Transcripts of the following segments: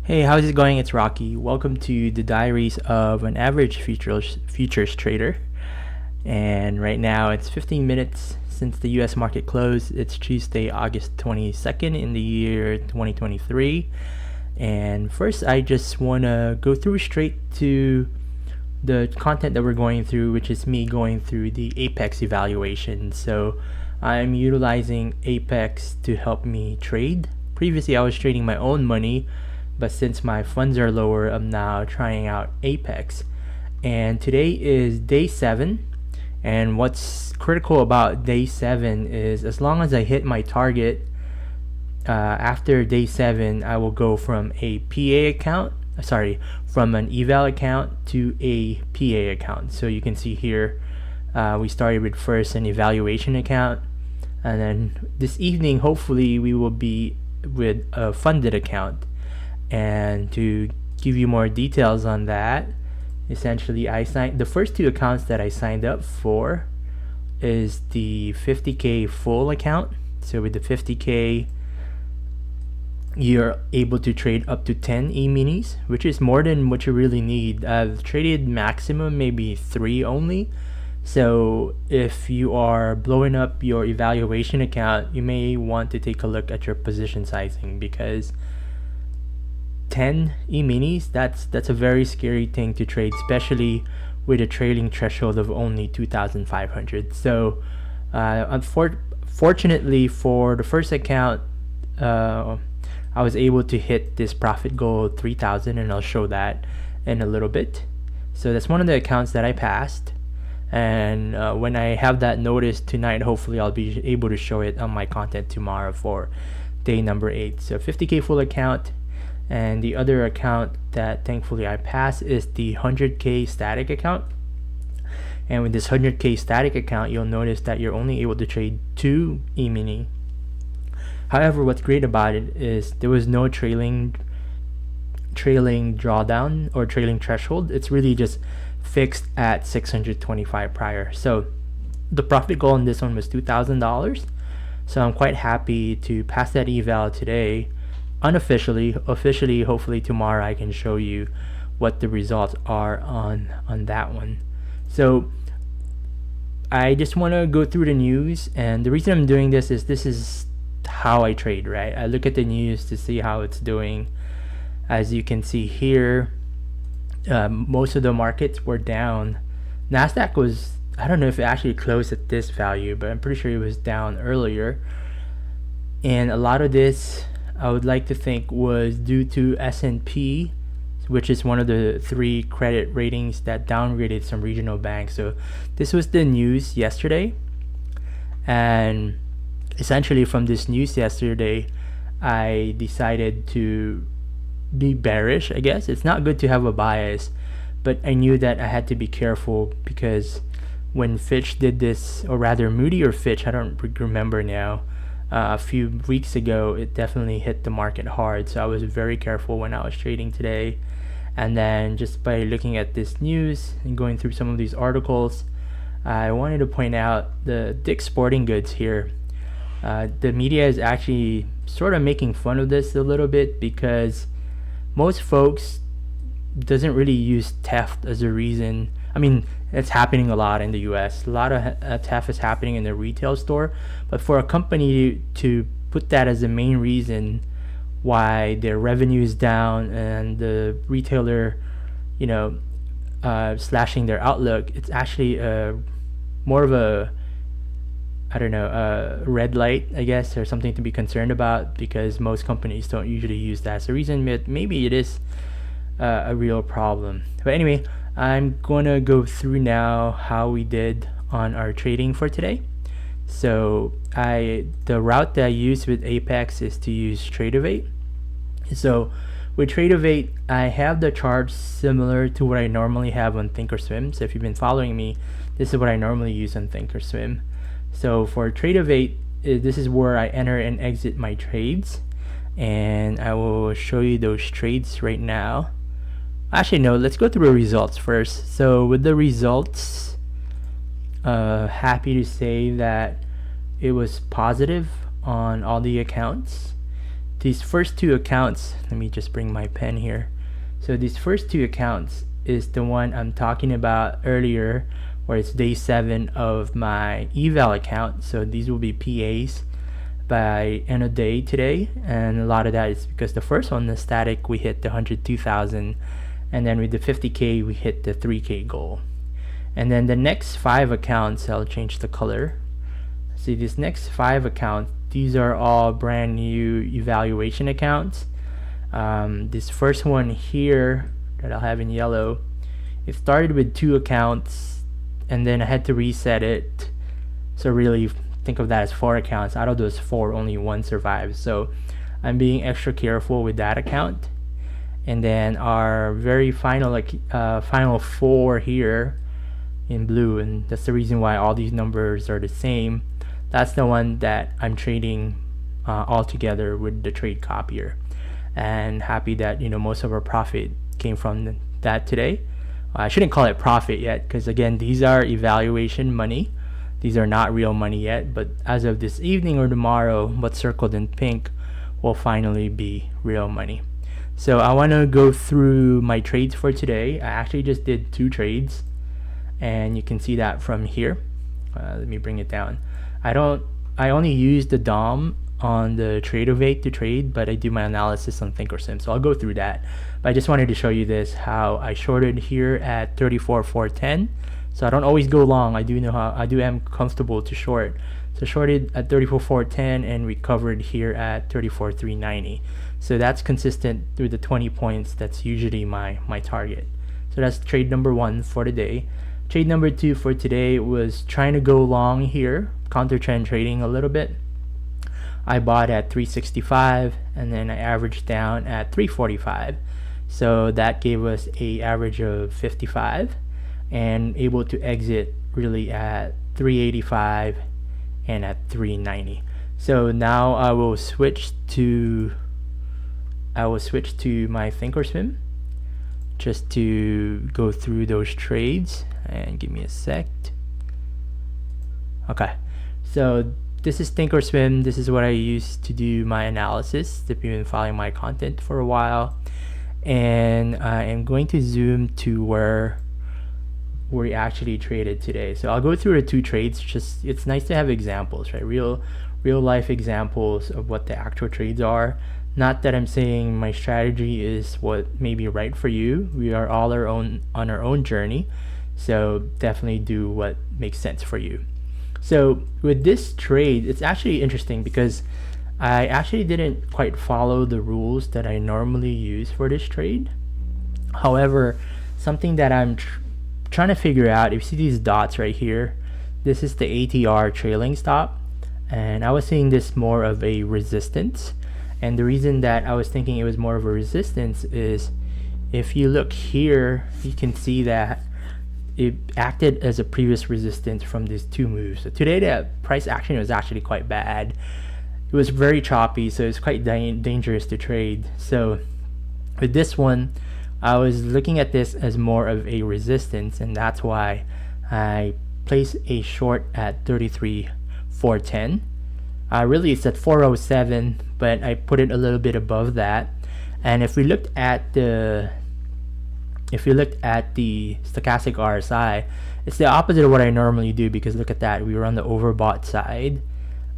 Hey, how's it going? It's Rocky. Welcome to the Diaries of an Average Futures Trader. And right now it's 15 minutes since the US market closed. It's Tuesday, August 22nd in the year 2023. And first, I just want to go through straight to the content that we're going through, which is me going through the Apex evaluation. So I'm utilizing Apex to help me trade. Previously, I was trading my own money, but since my funds are lower, I'm now trying out Apex. And today is day 7. And what's critical about day 7 is as long as I hit my target, after day 7, I will go from a from an EVAL account to a PA account. So you can see here, we started with first an evaluation account. And then this evening, hopefully, we will be with a funded account. And to give you more details on that, essentially I signed the first 2 accounts that I signed up for is the 50k full account. So with the 50k, you're able to trade up to 10 e-minis, which is more than what you really need. I've traded maximum maybe 3 only. So if you are blowing up your evaluation account, you may want to take a look at your position sizing, because 10 e-minis, that's a very scary thing to trade, especially with a trailing threshold of only 2,500. So unfortunately for the first account, I was able to hit this profit goal of 3,000, and I'll show that in a little bit. So that's one of the accounts that I passed, and when I have that notice tonight, hopefully I'll be able to show it on my content tomorrow for day number 8. So 50k full account. And the other account that thankfully I passed is the 100k static account. And with this 100k static account, you'll notice that you're only able to trade 2 e-mini. However, what's great about it is there was no trailing drawdown or trailing threshold. It's really just fixed at 625 prior. So the profit goal on this one was $2,000. So I'm quite happy to pass that eval today. Unofficially, officially, hopefully tomorrow I can show you what the results are on that one. So I just want to go through the news, and the reason I'm doing this is how I trade, right? I look at the news to see how it's doing. As you can see here, most of the markets were down. Nasdaq was, I don't know if it actually closed at this value, but I'm pretty sure it was down earlier. And a lot of this, I would like to think, was due to S&P, which is one of the 3 credit ratings that downgraded some regional banks. So this was the news yesterday, and essentially from this news yesterday, I decided to be bearish, I guess. It's not good to have a bias, but I knew that I had to be careful, because when Fitch did this, or rather Moody or Fitch, I don't remember now, a few weeks ago, it definitely hit the market hard. So I was very careful when I was trading today. And then just by looking at this news and going through some of these articles, I wanted to point out the Dick's Sporting Goods here. The media is actually sort of making fun of this a little bit, because most folks doesn't really use theft as a reason. I mean, it's happening a lot in the US. A lot of theft is happening in the retail store. But for a company to put that as the main reason why their revenue is down and the retailer, slashing their outlook, it's actually more of a, a red light, I guess, or something to be concerned about, because most companies don't usually use that as a reason. But maybe it is a real problem. But anyway, I'm gonna go through now how we did on our trading for today. So the route that I use with Apex is to use Trade-O-Vate. So with Trade-O-Vate, I have the charts similar to what I normally have on Thinkorswim. So if you've been following me, this is what I normally use on Thinkorswim. So for Trade-O-Vate, this is where I enter and exit my trades, and I will show you those trades right now. Actually, no, let's go through the results first. So with the results, happy to say that it was positive on all the accounts. these first two accounts, let me just bring my pen here. So these first two accounts is the one I'm talking about earlier, where it's day 7 of my eval account. So these will be PAs by end of day today, and a lot of that is because the first one, the static, we hit the 102,000, and then with the 50k we hit the 3k goal. And then the next 5 accounts, I'll change the color. See, these next 5 accounts, these are all brand new evaluation accounts. This first one here that I'll have in yellow, it started with 2 accounts and then I had to reset it. So really think of that as 4 accounts. Out of those 4, only 1 survives. So I'm being extra careful with that account. And then our very final final 4 here in blue, and that's the reason why all these numbers are the same. That's the one that I'm trading all together with the trade copier, and happy that most of our profit came from that today. I shouldn't call it profit yet, because again, these are evaluation money. These are not real money yet, but as of this evening or tomorrow, what's circled in pink will finally be real money. So I want to go through my trades for today. I actually just did 2 trades, and you can see that from here. Let me bring it down. I only use the DOM on the Tradeovate to trade, but I do my analysis on Thinkorswim, so I'll go through that. But I just wanted to show you this, how I shorted here at 34,410. So I don't always go long. I am comfortable to short. So shorted at 34,410 and recovered here at 34,390. So that's consistent through the 20 points. That's usually my target. So that's trade number 1 for the day. Trade number 2 for today was trying to go long here, counter trend trading a little bit. I bought at 365 and then I averaged down at 345. So that gave us a average of 55, and able to exit really at 385 and at 390. So now I will switch to my Thinkorswim just to go through those trades, and give me a sec. Okay, so this is Thinkorswim. This is what I use to do my analysis, if you've been following my content for a while. And I am going to zoom to where we actually traded today. So I'll go through the 2 trades. Just, it's nice to have examples, right? Real life examples of what the actual trades are. Not that I'm saying my strategy is what may be right for you. We are all on our own journey. So definitely do what makes sense for you. So with this trade, it's actually interesting because I actually didn't quite follow the rules that I normally use for this trade. However, something that I'm trying to figure out, if you see these dots right here, this is the ATR trailing stop, and I was seeing this more of a resistance. And the reason that I was thinking it was more of a resistance is, if you look here, you can see that it acted as a previous resistance from these 2 moves. So today the price action was actually quite bad. It was very choppy, so it's quite dangerous to trade. So with this one, I was looking at this as more of a resistance, and that's why I placed a short at 33,410. Really it's at 407, but I put it a little bit above that. And if we looked at the stochastic RSI, it's the opposite of what I normally do, because look at that, we were on the overbought side.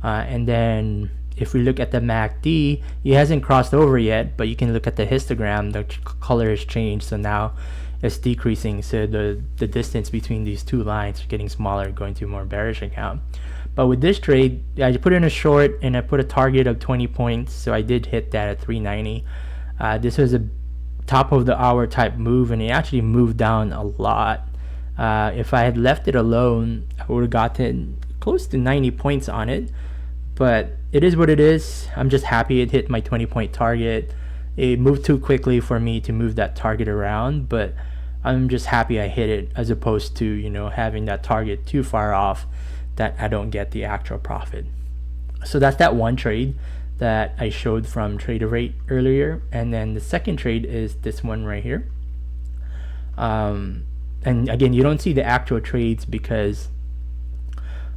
And then if we look at the MACD, it hasn't crossed over yet, but you can look at the histogram, the color has changed, so now it's decreasing. So the distance between these 2 lines are getting smaller, going to a more bearish account. But with this trade, I put in a short and I put a target of 20 points, so I did hit that at 390. This was a top of the hour type move, and it actually moved down a lot. If I had left it alone, I would have gotten close to 90 points on it, but it is what it is. I'm just happy it hit my 20-point target. It moved too quickly for me to move that target around, but I'm just happy I hit it, as opposed to having that target too far off that I don't get the actual profit. So that's that one trade that I showed from Tradeovate earlier. And then the second trade is this one right here. And again, you don't see the actual trades because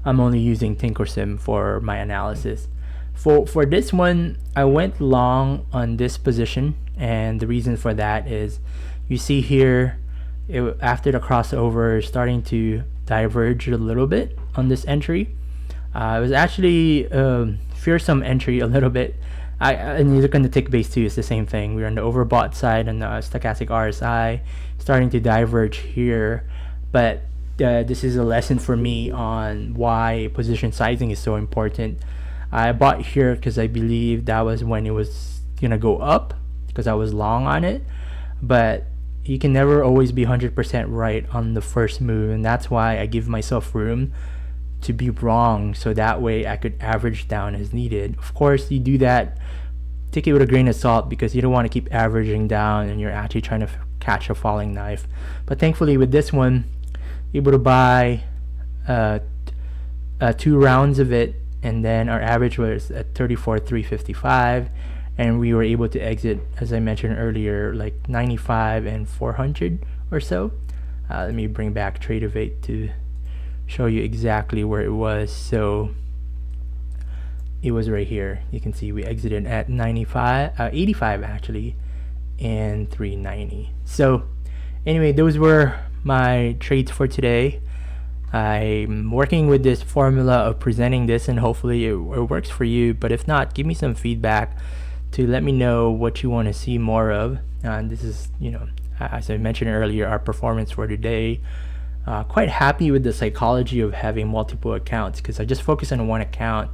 I'm only using Thinkorswim for my analysis. For this one, I went long on this position, and the reason for that is you see here after the crossover starting to diverge a little bit on this entry. It was actually fearsome entry a little bit. And you look on the tick base too, it's the same thing. We're on the overbought side on the stochastic RSI, starting to diverge here. But this is a lesson for me on why position sizing is so important. I bought here because I believe that was when it was gonna go up, because I was long on it. But you can never always be 100% right on the first move, and that's why I give myself room to be wrong, so that way I could average down as needed. Of course, you do that, take it with a grain of salt, because you don't want to keep averaging down and you're actually trying to catch a falling knife. But thankfully with this one, able to buy 2 rounds of it, and then our average was at 34,355, and we were able to exit, as I mentioned earlier, like 95 and 400 or so. Let me bring back Trade-Evade to show you exactly where it was. So it was right here. You can see we exited at 85 actually, and 390. So anyway, those were my trades for today. I'm working with this formula of presenting this, and hopefully it works for you. But if not, give me some feedback to let me know what you want to see more of. This is, as I mentioned earlier, our performance for today. Quite happy with the psychology of having multiple accounts, because I just focus on one account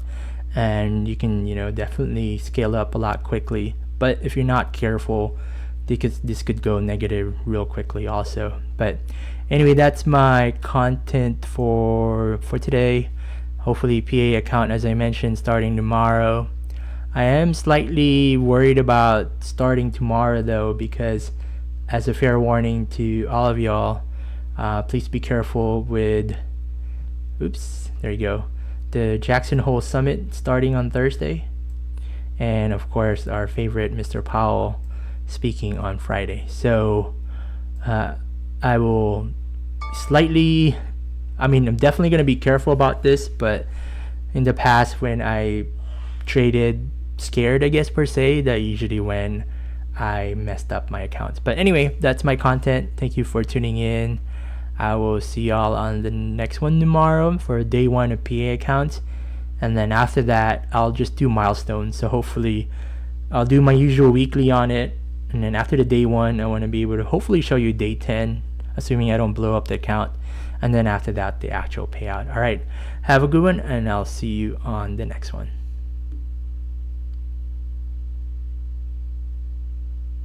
and you can definitely scale up a lot quickly. But if you're not careful, this could go negative real quickly also. But anyway, that's my content for today. Hopefully PA account, as I mentioned, starting tomorrow. I am slightly worried about starting tomorrow though, because as a fair warning to all of y'all, please be careful with, there you go, the Jackson Hole Summit starting on Thursday, and of course our favorite Mr. Powell speaking on Friday. So I will I'm definitely going to be careful about this, but in the past when I traded scared, I guess per se, that usually when I messed up my accounts. But anyway, that's my content. Thank you for tuning in. I will see y'all on the next one tomorrow for day 1 of PA accounts, and then after that I'll just do milestones. So hopefully I'll do my usual weekly on it, and then after the day 1 I want to be able to hopefully show you day 10, assuming I don't blow up the account, and then after that the actual payout. All right, have a good one, and I'll see you on the next one.